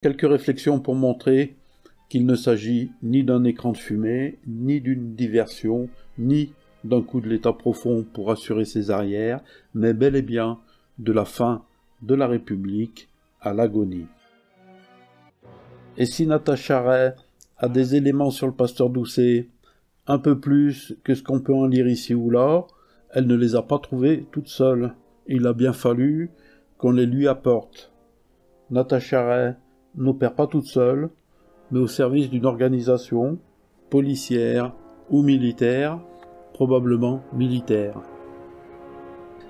Quelques réflexions pour montrer qu'il ne s'agit ni d'un écran de fumée, ni d'une diversion, ni d'un coup de l'État profond pour assurer ses arrières, mais bel et bien de la fin de la République à l'agonie. Et si Natacha Ray a des éléments sur le pasteur Doucet, un peu plus que ce qu'on peut en lire ici ou là, elle ne les a pas trouvés toute seule. Il a bien fallu qu'on les lui apporte. Natacha Ray n'opère pas toute seule, mais au service d'une organisation policière ou militaire, probablement militaire.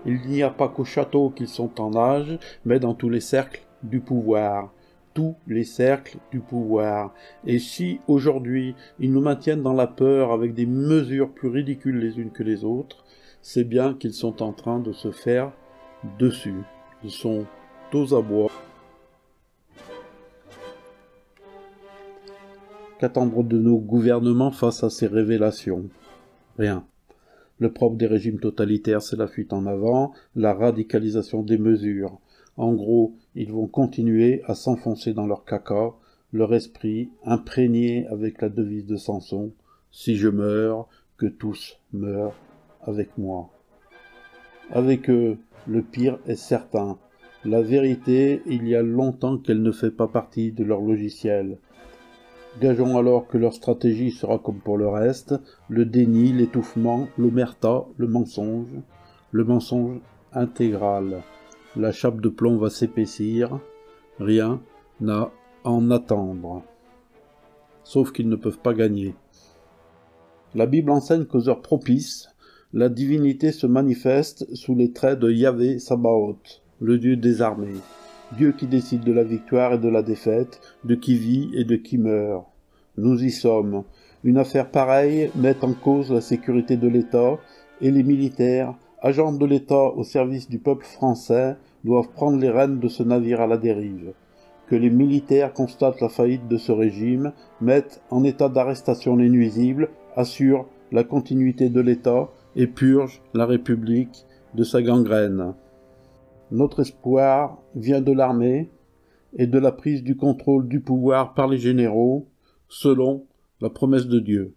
Il n'y a pas qu'au château qu'ils sont en âge, mais dans tous les cercles du pouvoir. Tous les cercles du pouvoir. Et si aujourd'hui ils nous maintiennent dans la peur avec des mesures plus ridicules les unes que les autres, c'est bien qu'ils sont en train de se faire dessus. Ils sont aux abois. Qu'attendre de nos gouvernements face à ces révélations? Rien. Le propre des régimes totalitaires, c'est la fuite en avant, la radicalisation des mesures. En gros, ils vont continuer à s'enfoncer dans leur caca, leur esprit imprégné avec la devise de Samson, « Si je meurs, que tous meurent avec moi ». Avec eux, le pire est certain. La vérité, il y a longtemps qu'elle ne fait pas partie de leur logiciel. Gageons alors que leur stratégie sera comme pour le reste, le déni, l'étouffement, l'omerta, le mensonge intégral. La chape de plomb va s'épaissir, rien n'a à en attendre. Sauf qu'ils ne peuvent pas gagner. La Bible enseigne qu'aux heures propices, la divinité se manifeste sous les traits de Yahvé Sabaoth, le Dieu des armées. Dieu qui décide de la victoire et de la défaite, de qui vit et de qui meurt. Nous y sommes. Une affaire pareille met en cause la sécurité de l'État et les militaires, agents de l'État au service du peuple français, doivent prendre les rênes de ce navire à la dérive. Que les militaires constatent la faillite de ce régime, mettent en état d'arrestation les nuisibles, assurent la continuité de l'État et purgent la République de sa gangrène. Notre espoir vient de l'armée et de la prise du contrôle du pouvoir par les généraux, selon la promesse de Dieu.